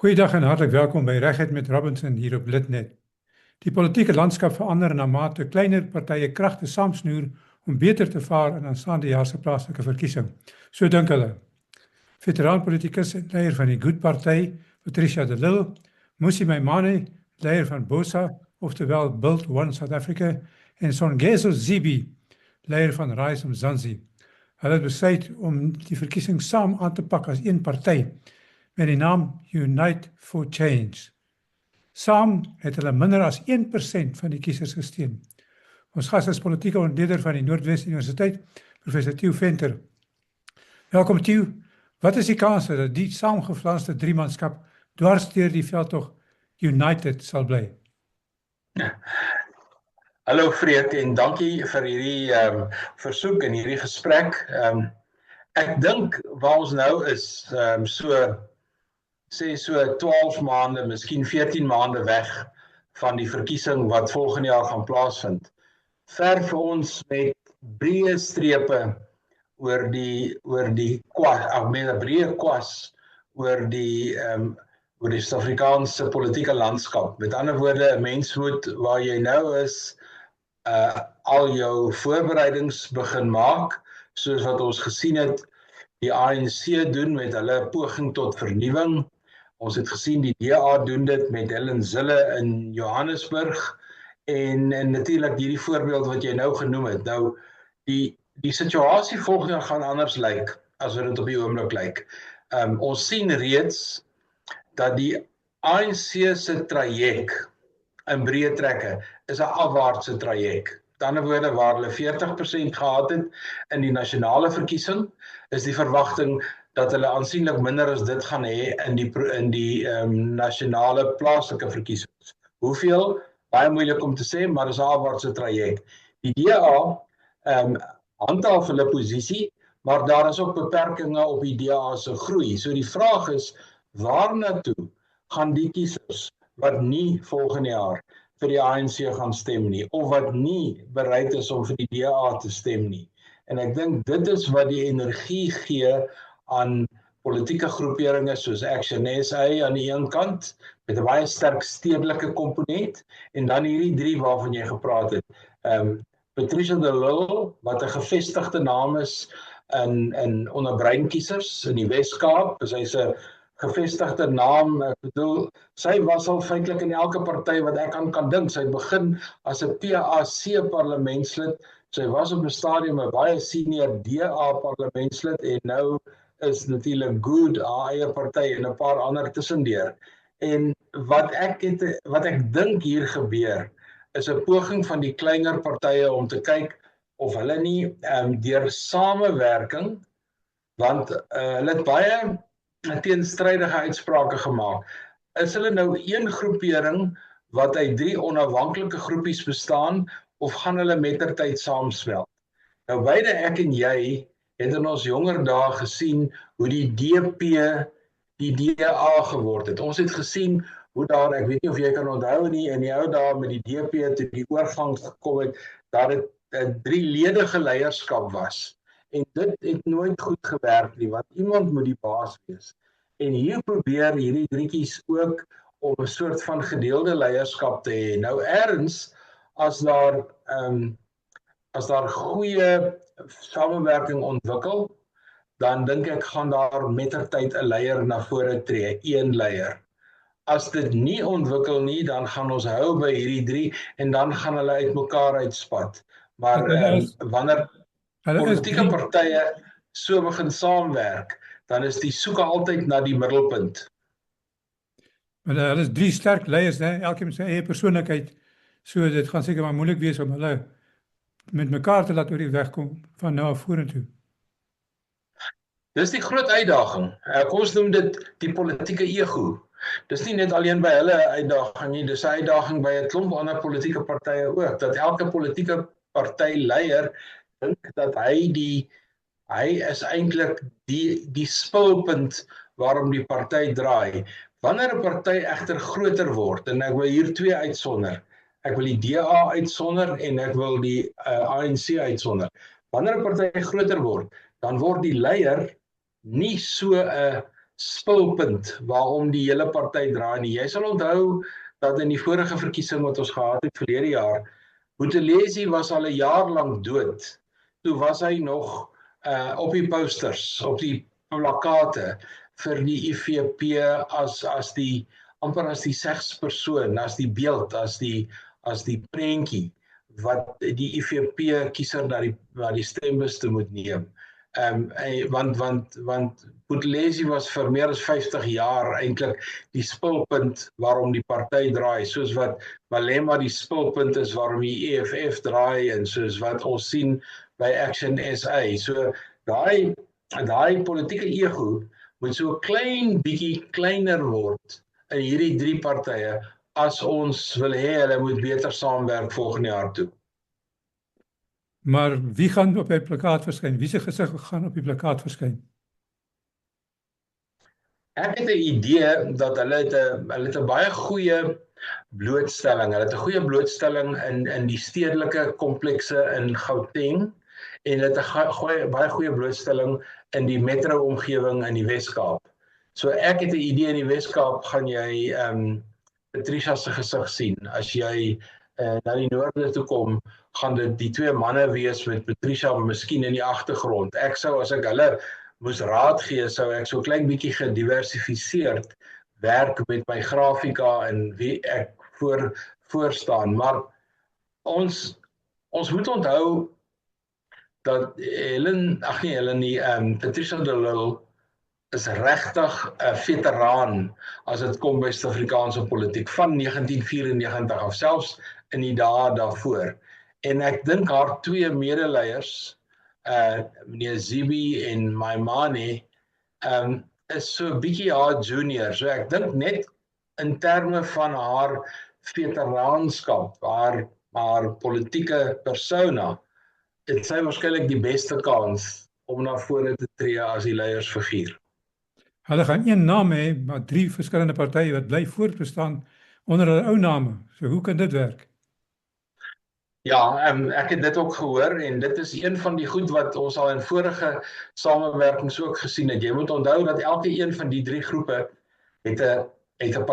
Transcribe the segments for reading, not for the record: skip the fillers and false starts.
Goeiedag en hartelijk welkom bij Rechtheid met Robinson hier op Litnet. Die politieke landskap verander naarmate kleiner partye kragte saamsnoer om beter te vaar in aanstaande jaar se plaaslike verkiesing. So dink hulle. Veteranpolitikus en leier van die Good Party, Patricia de Lille, Mmusi Maimane, leier van BOSA, oftewel Build One South Africa, en Songezo Zibi, leier van Rise Mzansi. Hulle het besluit om die verkiesing saam aan te pak as een party met die naam Unite for Change. Saam het hulle minder as 1% van die kiesers gesteun. Ons gas is politieke ontleder van die Noordwes Universiteit, professor Theo Venter. Welkom Theo. Wat is die kans dat die saamgeflanste driemanskap dwars deur die veldtog United sal bly? Hallo Freek en dankie vir hierdie versoek en hierdie gesprek. Ek dink waar ons nou is, so 12 maande, miskien 14 maande weg van die verkiesing wat volgende jaar gaan plaasvind. Ver vir ons met breë strepe oor die kwas, breë kwas oor die Suid-Afrikaanse politieke landskap. Met ander woorde, 'n mens moet waar jy nou is, al jou voorbereidings begin maak, soos wat ons gesien het, die ANC doen met hulle poging tot vernuwing. Ons het gesien die DA doen dit met Helen Zille in Johannesburg en natuurlik hierdie voorbeeld wat jy nou genoem het. Nou, die situasie volgende jaar gaan anders lyk as wat dit op die oomblik lyk. Ons sien reeds dat die ANC se traject in breë trekke is 'n afwaartse traject. Met ander woorde, waar hulle 40% gehad het in die nasionale verkiesing, is die verwagting dat hulle aansienlik minder as dit gaan hê in die nasionale plaaslike verkiesings. Hoeveel? Baie moeilik om te sê, maar is 'n afwaartse traject. Die DA handhaaf hulle posisie, maar daar is ook beperkings op die DA se groei. So die vraag is, waarna toe gaan die kiesers wat nie volgende jaar vir die ANC gaan stem nie, of wat nie bereid is om vir die DA te stem nie. En ek dink dit is wat die energie gee aan politieke groeperinge soos Action SA aan die een kant, met 'n baie sterk stedelike komponent, en dan hierdie drie waarvan jy gepraat het. Patricia de Lille, wat 'n gevestigde naam is onder breinkiesers in die Wes-Kaap, sy's 'n gevestigde naam, ek bedoel, sy was al feitelik in elke party wat ek aan kan dink. Sy begin as 'n PAC parlementslid, sy was op 'n stadium 'n baie senior DA parlementslid en nou is natuurlik Good, haar eie party en 'n paar ander tussendeur. En wat ek dink hier gebeur, is 'n poging van die kleiner partye om te kyk of hulle nie deur samewerking, want hulle het baie teenstrydige uitsprake gemaak. Is hulle nou een groepering wat uit 3 onafhanklike groepies bestaan, of gaan hulle mettertyd saamsmelt? Nou beide ek en jy het in ons jonger dae gesien hoe die DP die DA geword het. Ons het gesien hoe daar, ek weet nie of jy kan onthou nie, in die ou dae met die DP toe die oorgang gekom het, dat dit 'n 3-ledige leierskap was. En dit het nooit goed gewerk nie, want iemand moet die baas wees. En hier probeer hierdie drietjies ook om 'n soort van gedeelde leierskap te hê. Nou erns, as daar goeie samewerking ontwikkel, dan dink ek gaan daar mettertyd 'n leier na vore tree, een leier. As dit nie ontwikkel nie, dan gaan ons hou by hierdie 3 en dan gaan hulle uit mekaar uitspat. Maar wanneer politieke partye so begin saamwerk, dan is die soeke altyd na die middelpunt. Maar hulle is 3 sterk leiers, elkeen met sy eie persoonlikheid, so dit gaan seker maar moeilik wees om hulle met mekaar te laat oor die weg kom van nou af vorentoe. Dis die groot uitdaging. Ons noem dit die politieke ego. Dis nie net alleen by hulle 'n uitdaging nie, dis 'n uitdaging by 'n klomp ander politieke partye ook, dat elke politieke partyleier dink dat hy is eintlik die spulpunt waarom die party draai. Wanneer 'n party egter groter word, en ek wil hier 2 uitsonder, ek wil die DA uitsonder en ek wil die ANC uitsonder. Wanneer 'n party groter word, dan word die leier nie so 'n spulpunt waarom die hele party draai nie. Jy sal onthou dat in die vorige verkiesing wat ons gehad het verlede jaar, Buthelezi was al 'n jaar lank dood. Toe was hy nog op die posters, op die plakate vir die IFP amper as die segspersoon, as die beeld, as die prentjie wat die IFP kiezer na die stembus toe moet neem. Want Buthelezi was vir meer as 50 jaar eintlik die spulpunt waarom die party draai, soos wat Malema die spulpunt is waarom die EFF draai en soos wat ons sien by Action SA. So daai politieke ego moet so 'n klein bietjie kleiner word in hierdie drie partye as ons wil hê hulle moet beter saamwerk volgende jaar toe. Maar wie gaan op die plakkaat verskyn? Wie se gesig gaan op die plakkaat verskyn? Ek het 'n idee dat hulle het 'n baie goeie blootstelling. Hulle het 'n goeie blootstelling in die stedelike komplekse in Gauteng en hulle het 'n baie goeie blootstelling in die metro-omgewing in die Wes-Kaap. So ek het 'n idee in die Wes-Kaap gaan jy Patricia se gesig sien. As jy na die noorde toe kom, gaan dit die twee manne wees met Patricia miskien in die agtergrond. Ek sou, as ek hulle moes raad gee, sou ek so 'n klein bietjie gediversifiseerd werk met my grafika en wie ek voor staan. Maar ons moet onthou dat Patricia de Lille is regtig 'n veteraan as dit kom by Suid-Afrikaanse politiek van 1994 af, selfs in die dae daarvoor. En ek dink haar twee medeleiers, meneer Zibi en Maimane, is so 'n bietjie haar junior. So ek dink net in terme van haar veteraanskap, haar politieke persona, het sy waarskynlik die beste kans om na vore te tree as die leiersfiguur. Hulle gaan een naam hê, maar drie verskillende partye wat bly voortbestaan onder hulle ou name. So hoe kan dit werk? Ja, ek het dit ook gehoor en dit is een van die goed wat ons al in vorige samewerkings ook gesien het. Jy moet onthou dat elke een van die drie groepe het 'n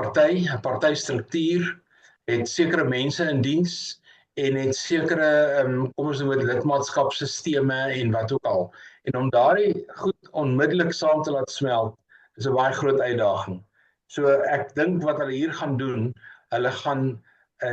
partystruktuur, het sekere mense in diens en het sekere kom ons noem dit lidmaatskapsstelsels en wat ook al. En om daardie goed onmiddellik saam te laat smelt is 'n baie groot uitdaging. So ek dink wat hulle hier gaan doen, hulle gaan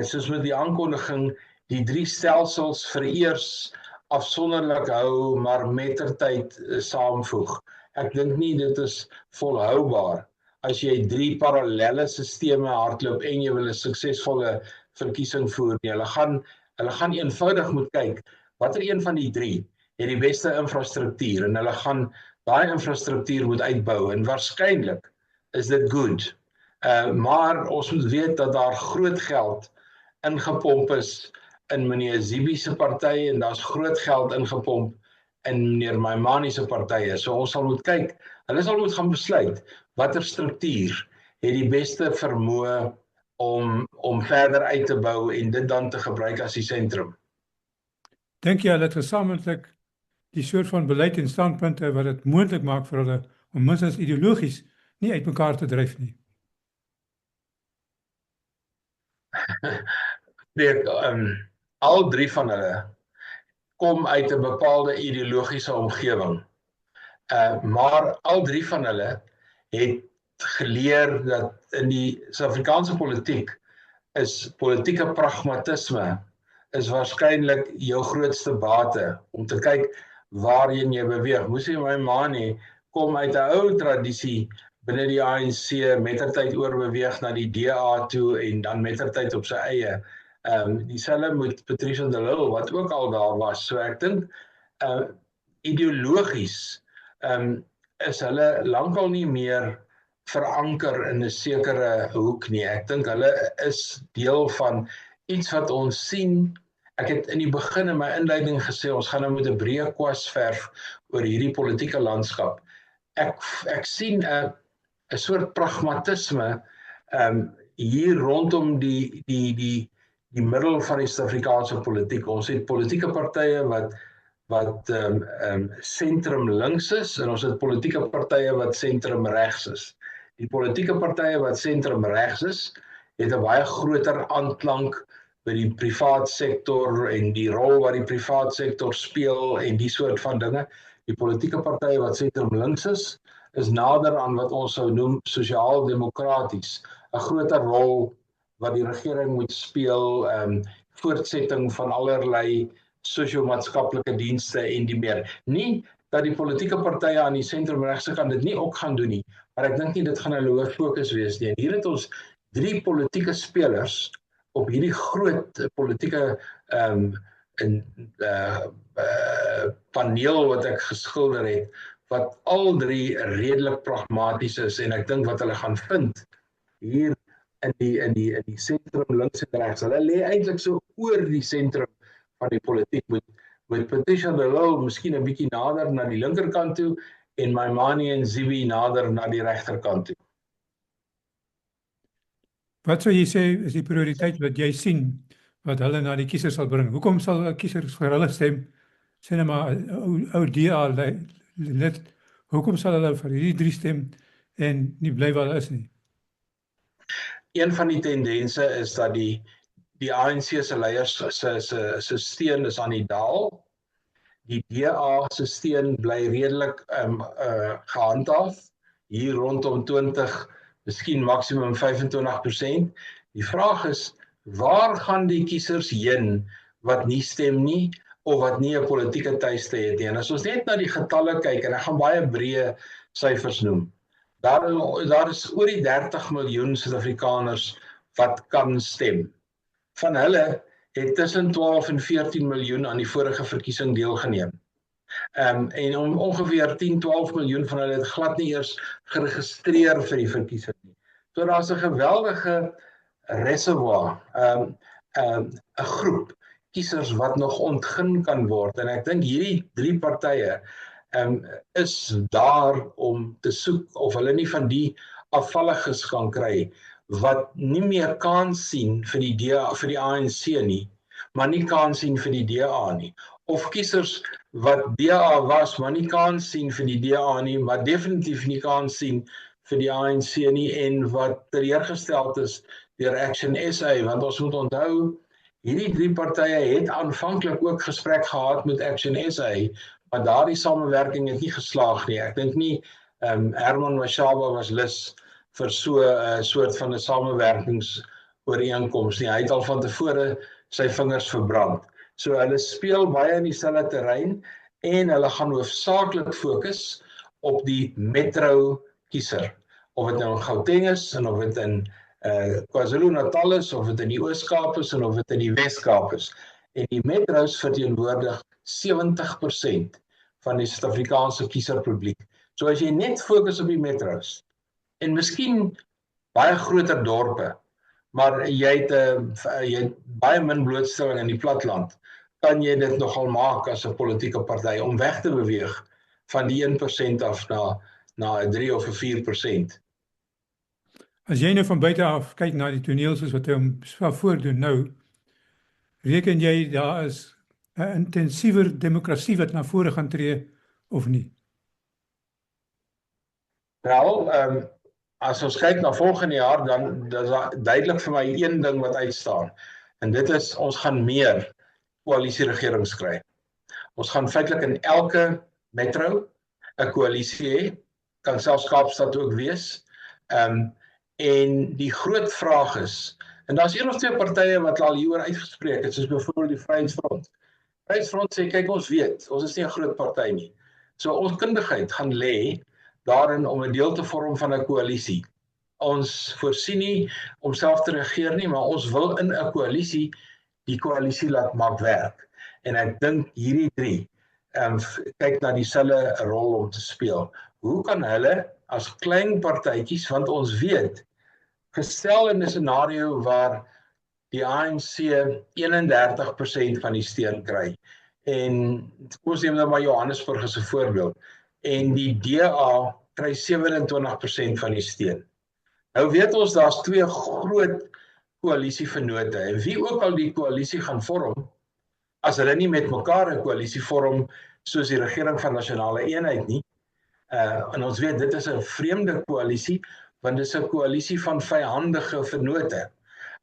soos met die aankondiging die drie stelsels vereers afsonderlik hou, maar mettertyd saamvoeg. Ek dink nie dit is volhoubaar as jy drie parallelle sisteme hardloop en jy wil 'n suksesvolle verkiesing voer nie. Hulle gaan eenvoudig moet kyk watter een van die drie het die beste infrastruktuur en hulle gaan daai infrastruktuur moet uitbou en waarskynlik is dit goed. Maar ons moet weet dat daar groot geld ingepomp is in meneer Zibi se party en daar's groot geld ingepomp in meneer Maimane se partye. So ons sal moet kyk, hulle sal moet gaan besluit watter struktuur het die beste vermoë om verder uit te bou en dit dan te gebruik as die sentrum. Dink jy hulle het gesamentlik die soort van beleid en standpunte wat dit moontlik maak vir hulle om minstens ideologies nie uitmekaar te dryf nie? Al drie van hulle kom uit 'n bepaalde ideologiese omgewing. Maar al drie van hulle het geleer dat in die Suid-Afrikaanse politiek is politieke pragmatisme is waarskynlik jou grootste bate om te kyk waarheen jy beweeg. Mossie Maimane kom uit 'n ou tradisie binne die ANC, mettertyd oorbeweeg na die DA toe en dan mettertyd op sy eie. Dieselfde met Patricia de Lille wat ook al daar was. So ek dink ideologies is hulle lankal nie meer veranker in 'n sekere hoek nie. Ek dink hulle is deel van iets wat ons sien. Ek het in die begin in my inleiding gesê ons gaan nou met 'n breë kwas verf oor hierdie politieke landskap. Ek sien 'n soort pragmatisme hier rondom die middel van die Suid-Afrikaanse politiek. Ons het politieke partye wat wat sentrum links is en ons het politieke partye wat sentrum regs is. Die politieke partye wat sentrum regs is, het 'n baie groter aanklank by die privaat sektor en die rol wat die privaat sektor speel en die soort van dinge. Die politieke partye wat sentrum links is nader aan wat ons sou noem sosiaal-demokraties, 'n groter rol wat die regering moet speel, voortsetting van allerlei sosio-maatskaplike dienste en die meer. Nie dat die politieke partye aan die sentrumregse kant dit nie ook gaan doen nie, maar ek dink nie dit gaan 'n hoë fokus wees nie. En hier het ons 3 politieke spelers op hierdie groot politieke paneel wat ek geskilder het, wat al 3 redelik pragmaties is en ek dink wat hulle gaan vind hier in die sentrum links en regs. Hulle lê eintlik so oor die sentrum van die politiek met Patricia de Lille miskien 'n bietjie nader na die linkerkant toe en Maimane en Zibi nader na die regterkant toe. Wat sou jy sê is die prioriteit wat jy sien wat hulle na die kiesers sal bring? Hoekom sal kiesers vir hulle stem? Sê net maar ou DA lid, hoekom sal hulle vir hierdie 3 stem en nie bly waar hulle is nie? Een van die tendense is dat die ANC se leiers se steun is aan die daal. Die DA se steun bly redelik gehandhaaf, hier rondom 20, miskien maksimum 25%. Die vraag is, waar gaan die kiesers heen wat nie stem nie, of wat nie 'n politieke tuiste het nie? En as ons net na die getalle kyk, en ek gaan baie breë syfers noem, daar is oor die 30 miljoen Suid-Afrikaners wat kan stem. Van hulle het tussen 12 en 14 miljoen aan die vorige verkiesing deelgeneem. En ongeveer 10-12 miljoen van hulle het glad nie eers geregistreer vir die verkiesing nie. So daar's 'n geweldige reservoir, 'n groep kiesers wat nog ontgin kan word. En ek dink hierdie 3 partye is daar om te soek of hulle nie van die afvalliges kan kry wat nie meer kans sien vir die ANC nie, maar nie kans sien vir die DA nie. Of kiesers wat DA was, maar nie kans sien vir die DA nie, maar definitief nie kans sien vir die ANC nie en wat teleurgesteld is deur Action SA, want ons moet onthou, hierdie 3 partye het aanvanklik ook gesprek gehad met Action SA, maar daardie samewerking het nie geslaag nie. Ek dink nie Herman Mashaba was lus vir so 'n soort van 'n samewerkingsooreenkoms nie. Hy het al van tevore sy vingers verbrand. So hulle speel baie in dieselfde terrein en hulle gaan hoofsaaklik fokus op die metro kiezer. Of dit nou in Gauteng is en of dit in KwaZulu-Natal is, of dit in die Oos-Kaap is en of dit in die Wes-Kaap is. En die metros verteenwoordig 70% van die Suid-Afrikaanse kiezerpubliek. So as jy net fokus op die metros, en miskien baie groter dorpe, maar jy het baie min blootstelling in die platland, kan jy dit nogal maak as 'n politieke party om weg te beweeg van die 1% af na 'n 3 of 'n 4%. As jy nou van buite af kyk na die toneel soos wat hy hom voordoen nou, reken jy daar is 'n intensiewer demokrasie wat na vore gaan tree of nie? Wel, as ons kyk na volgende jaar, dan is daar duidelik vir my een ding wat uitstaan. En dit is, ons gaan meer koalisieregerings kry. Ons gaan feitelik in elke metro 'n koalisie hê, kan selfs Kaapstad ook wees. En die groot vraag is, en daar's 1 of 2 partye wat al hieroor uitgespreek het, soos byvoorbeeld die Vryheidsfront. Vryheidsfront sê, kyk, ons weet, ons is nie 'n groot party nie. So ons kundigheid gaan lê daarin om 'n deel te vorm van 'n koalisie. Ons voorsien nie om self te regeer nie, maar ons wil in 'n koalisie die koalisie laat maak werk. En ek dink hierdie 3 kyk na dieselfde rol om te speel. Hoe kan hulle as klein partytjies, want ons weet, gestel in 'n scenario waar die ANC 31% van die steun kry, en kom ons neem nou maar Johannesburg as 'n voorbeeld, en die DA kry 27% van die steun. Nou weet ons, daar's 2 groot koalisievennote, en wie ook al die koalisie gaan vorm, as hulle nie met mekaar 'n koalisie vorm soos die regering van nasionale eenheid nie. En ons weet dit is 'n vreemde koalisie, want dit is 'n koalisie van vyhandige vennote.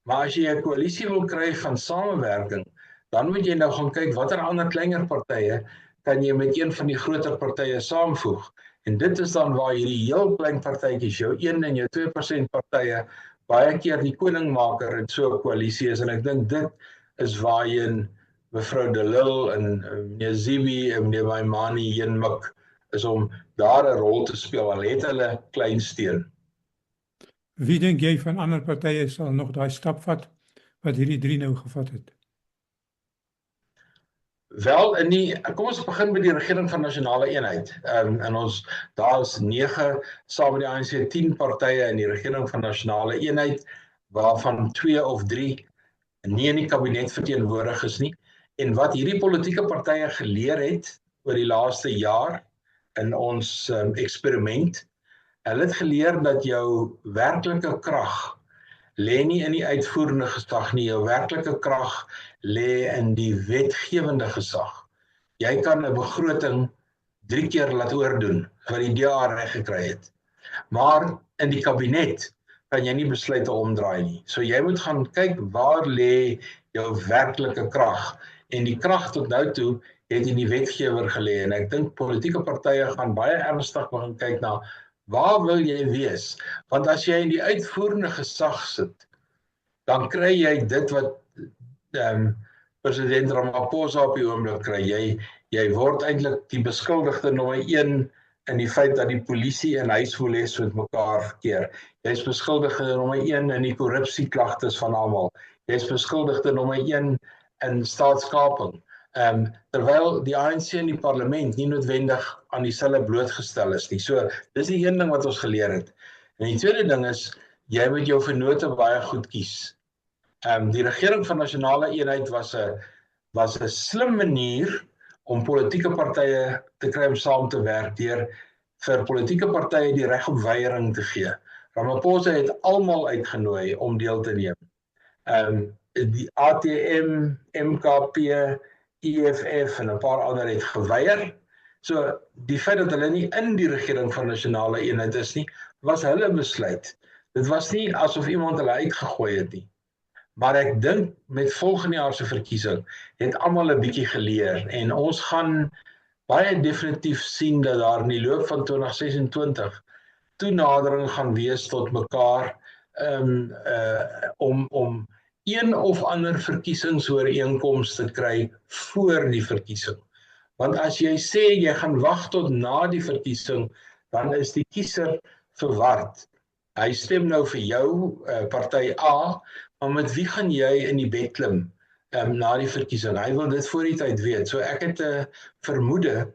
Maar as jy 'n koalisie wil kry van samewerking, dan moet jy nou gaan kyk watter ander kleiner partye kan jy met een van die groter partye saamvoeg. En dit is dan waar hierdie heel klein partytjies, jou 1 en jou 2% partye, baie keer die koningmaker in so 'n koalisie is. En ek dink dit is waarheen mevrou De Lille en meneer Zibi en meneer Maimane heen mik, is om daar 'n rol te speel, al het hulle klein steun. Wie dink jy van ander partye sal nog daai stap vat wat hierdie 3 nou gevat het? Wel, kom ons begin met die regering van nasionale eenheid. En daar is 9 saam met die ANC 10 partye in die regering van nasionale eenheid, waarvan 2 of 3 nie in die kabinet verteenwoordig is nie. En wat hierdie politieke partye geleer het oor die laaste jaar in ons eksperiment, hulle het geleer dat jou werklike krag lê nie in die uitvoerende gesag nie, jou werklike krag lê in die wetgewende gesag. Jy kan 'n begroting 3 keer laat oordoen wat die DA reg gekry het. Maar in die kabinet kan jy nie besluite omdraai nie. So jy moet gaan kyk waar lê jou werklike krag. En die krag tot nou toe het in die wetgewer gelê. En ek dink politieke partye gaan baie ernstig begin kyk na waar wil jy wees? Want as jy in die uitvoerende gesag sit, dan kry jy dit wat president Ramaphosa op die oomblik kry. Jy word eintlik die beskuldigde nommer 1 in die feit dat die polisie en huiswoeles met mekaar verkeer. Jy is beskuldigde nommer 1 in die korrupsieklagtes van almal. Jy is beskuldigde nommer 1 in staatskaping. Terwyl die ANC in die parlement nie noodwendig aan dieselfde blootgestel is nie. So, dis die een ding wat ons geleer het. En die tweede ding is, jy moet jou vennote baie goed kies. Die regering van nasionale eenheid was 'n slim manier om politieke partye te kry om saam te werk, deur vir politieke partye die reg op weiering te gee. Ramaphosa het almal uitgenooi om deel te neem. Die ATM, MKP, EFF en 'n paar ander het geweier. So die feit dat hulle nie in die regering van nasionale eenheid is nie, was hulle besluit. Dit was nie asof iemand hulle uitgegooi het nie. Maar ek dink met volgende jaar se verkiesing het almal 'n bietjie geleer en ons gaan baie definitief sien dat daar in die loop van 2026 toenadering gaan wees tot mekaar om een of ander verkiesingsooreenkoms te kry voor die verkiesing. Want as jy sê jy gaan wag tot na die verkiesing, dan is die kiezer verward. Hy stem nou vir jou party A, maar met wie gaan jy in die bed klim na die verkiesing? Hy wil dit voor die tyd weet. So ek het 'n vermoede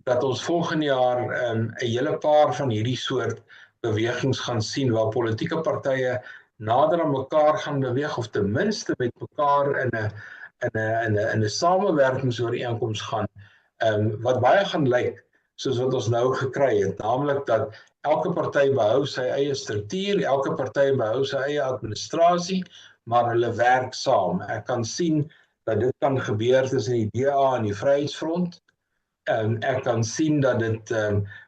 dat ons volgende jaar 'n hele paar van hierdie soort bewegings gaan sien waar politieke partye nader aan mekaar gaan beweeg of ten minste met mekaar in 'n samewerkingsooreenkoms gaan wat baie gaan lyk soos wat ons nou gekry het, naamlik dat elke party behou sy eie struktuur, elke party behou sy eie administrasie, maar hulle werk saam. Ek kan sien dat dit kan gebeur tussen die DA en die Vryheidsfront. Ek kan sien dat dit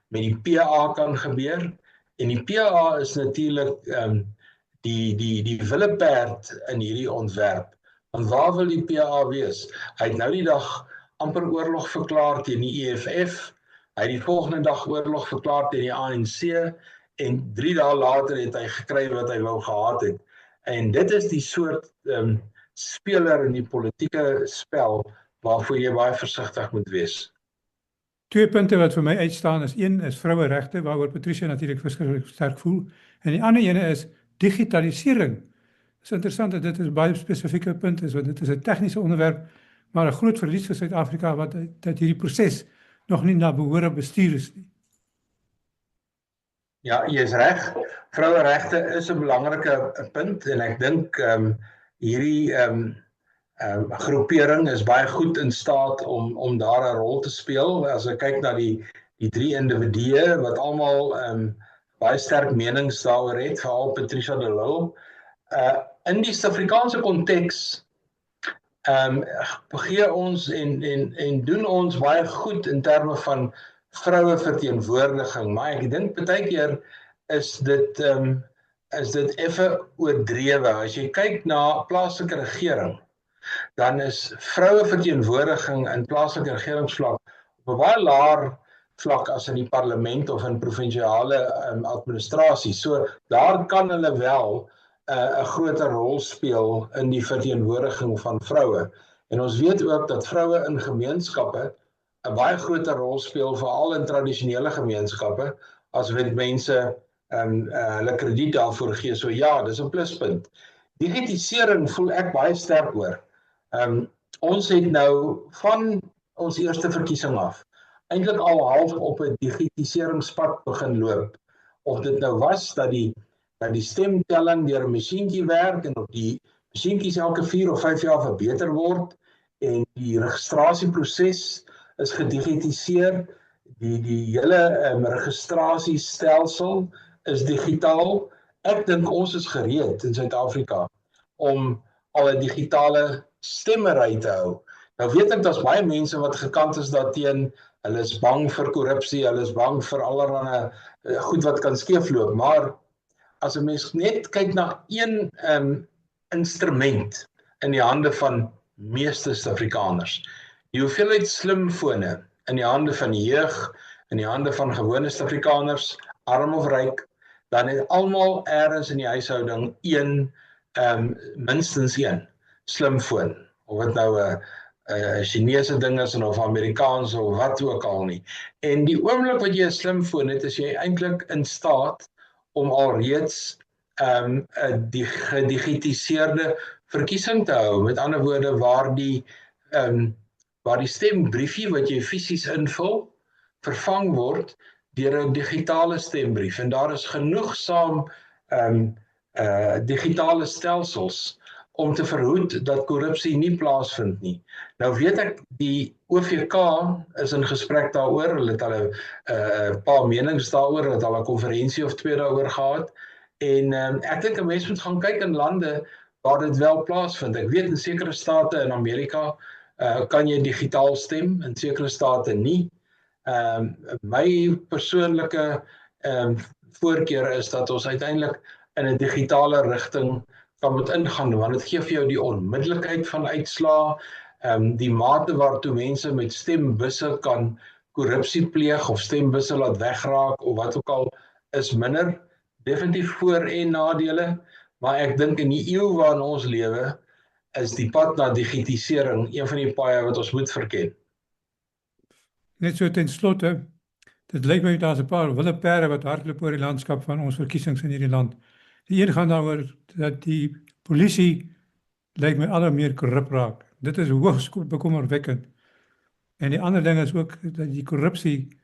met die PA kan gebeur. En die PA is natuurlik die willeperd in hierdie ontwerp. Want waar wil die PA wees? Hy het nou die dag amper oorlog verklaar teen die EFF. Hy het die volgende dag oorlog verklaar teen die ANC en 3 dae later het hy gekry wat hy wou gehad het. En dit is die soort speler in die politieke spel waarvoor jy baie versigtig moet wees. 2 punte wat vir my uitstaan is, 1 is vroueregte, waaroor Patricia natuurlik verskriklik sterk voel, en die ander ene is digitalisering. Dit is interessant dat dit 'n baie spesifieke punt is, want dit is 'n tegniese onderwerp, maar 'n groot verlies vir Suid-Afrika dat hierdie proses nog nie na behore bestuur is nie. Ja, jy is reg. Vroueregte is 'n belangrike punt en ek dink hierdie groepering is baie goed in staat om daar 'n rol te speel. As ek kyk na die 3 individue wat almal baie sterk menings daaroor het, veral Patricia De Lille. In die Suid-Afrikaanse konteks gee ons en doen ons baie goed in terme van vroue verteenwoordiging, maar ek dink baie keer is dit effe oordrewe. As jy kyk na plaaslike regering, dan is vroue verteenwoordiging in plaaslike regeringsvlak op 'n baie laer vlak as in die parlement of in provinsiale administrasie. So daar kan hulle wel 'n groter rol speel in die verteenwoordiging van vroue. En ons weet ook dat vroue in gemeenskappe 'n baie groter rol speel, veral in tradisionele gemeenskappe, as wat mense hulle krediet daarvoor gee. So ja, dis 'n pluspunt. Digitisering voel ek baie sterk oor. Ons het nou van ons eerste verkiesing af eintlik al half op 'n digitiseringspad begin loop. Of dit nou was dat die stemtelling deur 'n masjienkie werk en op die masjienkies elke 4 of 5 jaar verbeter word en die registrasieproses is gedigitiseer, die hele registrasiestelsel is digitaal. Ek dink ons is gereed in Suid-Afrika om al 'n digitale stemmery te hou. Nou weet ek, daar's baie mense wat gekant is daarteen, hulle is bang vir korrupsie, hulle is bang vir allerlei goed wat kan skeefloop, maar as 'n mens net kyk na een instrument in die hande van meeste Suid-Afrikaners, die hoeveelheid slimfone in die hande van die jeug, in die hande van gewone Suid-Afrikaners, arm of ryk, dan het almal ergens in die huishouding minstens een slimfoon, of dit nou 'n Chinese ding is of Amerikaans of wat ook al nie. En die oomblik wat jy 'n slimfoon het, is jy eintlik in staat om alreeds 'n gedigitiseerde verkiesing te hou. Met ander woorde, waar die stembriefie wat jy fisies invul, vervang word deur 'n digitale stembrief. En daar is genoegsaam digitale stelsels om te verhoed dat korrupsie nie plaasvind nie. Nou weet ek, die OVK is in gesprek daaroor, hulle het al 'n paar menings daaroor, hulle het al 'n konferensie of 2 daaroor gehad, en ek dink 'n mens moet gaan kyk in lande waar dit wel plaasvind. Ek weet in sekere state in Amerika kan jy digitaal stem, in sekere state nie. My persoonlike voorkeur is dat ons uiteindelik in 'n digitale rigting kan moet ingaan, want dit gee vir jou die onmiddellikheid van uitslae, die mate waartoe mense met stembusse kan korrupsie pleeg of stembusse laat wegraak of wat ook al, is minder. Definitief voor- en nadele, maar ek dink in die eeu waarin ons lewe, is die pad na digitisering een van die paaie wat ons moet verken. Net so ten slotte, dit lyk my daar's 'n paar wilde perde wat hardloop oor die landskap van ons verkiesings in hierdie land. Die een gaan daaroor dat die polisie lyk my al meer korrup raak. Dit is hoogs bekommerwekkend. En die ander ding is ook dat die korrupsie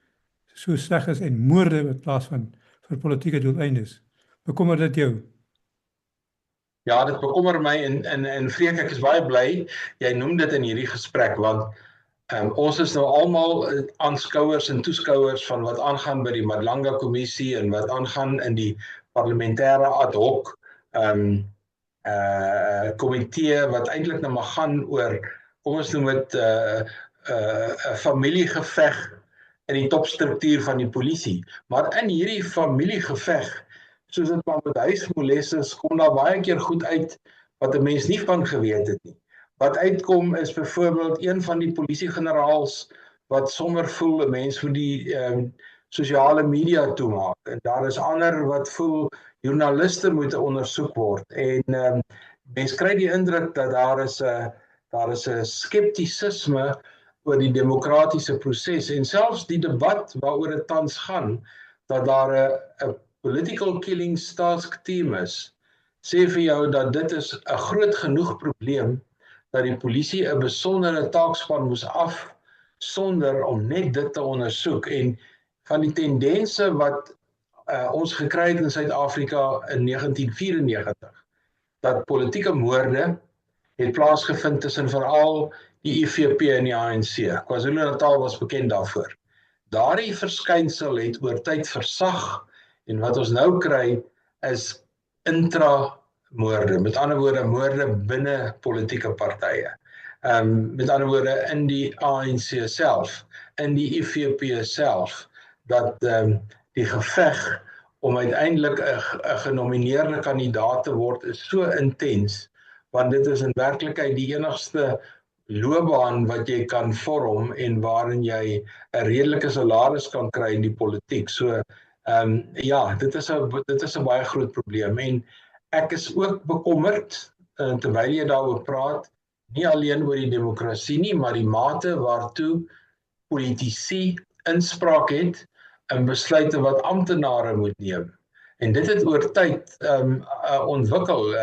so sleg is en moorde wat plaasvind vir politieke doeleindes. Bekommer dit jou? Ja, dit bekommer my en Freek, ek is baie bly jy noem dit in hierdie gesprek, want ons is nou almal aanskouers en toeskouers van wat aangaan by die Madlanga kommissie en wat aangaan in die parlementêre ad hoc komitee wat eintlik nou maar gaan oor, kom ons noem dit 'n familiegeveg in die topstruktuur van die polisie. Maar in hierdie familiegeveg, soos dit maar met huismolestes, kom daar baie keer goed uit wat 'n mens nie van geweet het nie. Wat uitkom is byvoorbeeld een van die polisiegeneraals wat sommer voel 'n mens moet die sosiale media toemaak. En daar is ander wat voel joernaliste moet ondersoek word. En mens kry die indruk dat daar is 'n skeptisisme oor die demokratiese proses en selfs die debat waaroor dit tans gaan, dat daar 'n political killings task team is, sê vir jou dat dit is 'n groot genoeg probleem dat die polisie 'n besondere taakspan moes afsonder om net dit te ondersoek. En van die tendense wat ons gekry het in Suid-Afrika in 1994, dat politieke moorde het plaasgevind tussen veral die IFP en die ANC. KwaZulu-Natal was bekend daarvoor. Daardie verskynsel het oor tyd versag en wat ons nou kry is intramoorde, met ander woorde moorde binne politieke partye. Met ander woorde in die ANC self, in die IFP self, dat die geveg om uiteindelik 'n genomineerde kandidaat te word is so intens, want dit is in werklikheid die enigste loopbaan wat jy kan vorm en waarin jy 'n redelike salaris kan kry in die politiek. So ja, dit is 'n baie groot probleem en ek is ook bekommerd terwyl jy daaroor praat, nie alleen oor die demokrasie nie, maar die mate waartoe politici inspraak het in besluite wat amptenare moet neem. En dit het oor tyd ontwikkel.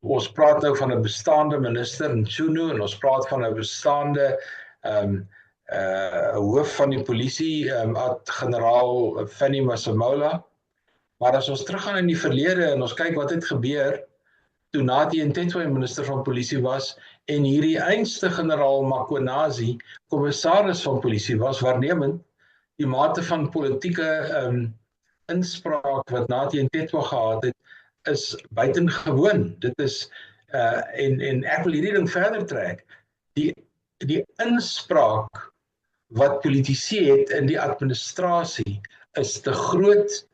Ons praat nou van 'n bestaande minister Ntshunu en ons praat van 'n bestaande hoof van die polisie, generaal Fanny Masemola. Maar as ons teruggaan in die verlede en ons kyk wat het gebeur toe Nathi Ntetwa minister van polisie was en hierdie einste generaal Makonazi kommissaris van polisie was, waarnemend die mate van politieke inspraak wat Nathi Ntetwa gehad het, is buitengewoon. Dit is en ek wil hierdie ding verder trek. Die inspraak wat politici het in die administrasie is te groot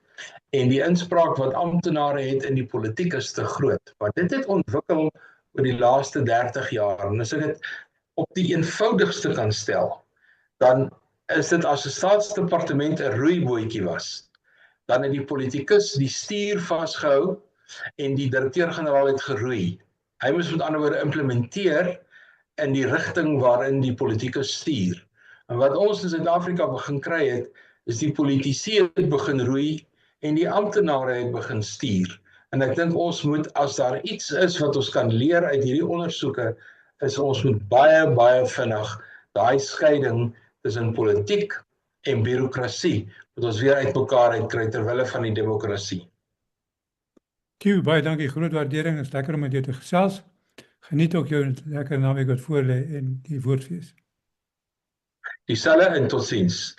en die inspraak wat amptenare het in die politiek is te groot. Want dit het ontwikkel oor die laaste 30 jaar. En as ek dit op die eenvoudigste kan stel, dan is dit as 'n staatsdepartement 'n roeibootjie was. Dan het die politikus die stuur vasgehou en die direkteur-generaal het geroei. Hy moes met ander woorde implementeer in die rigting waarin die politikus stuur. En wat ons in Suid-Afrika begin kry het, is die politici het begin roei en die amptenare het begin stuur. En ek dink ons moet, as daar iets is wat ons kan leer uit hierdie ondersoeke, is ons moet baie, baie vinnig daai skeiding tussen politiek en bureaukrasie, moet ons weer uit mekaar uitkry ter wille van die demokrasie. Baie dankie, groot waardering, is lekker om met jou te gesels. Geniet ook jou lekker naweek wat voor lê en die woordfees. Dieselfde en totsiens.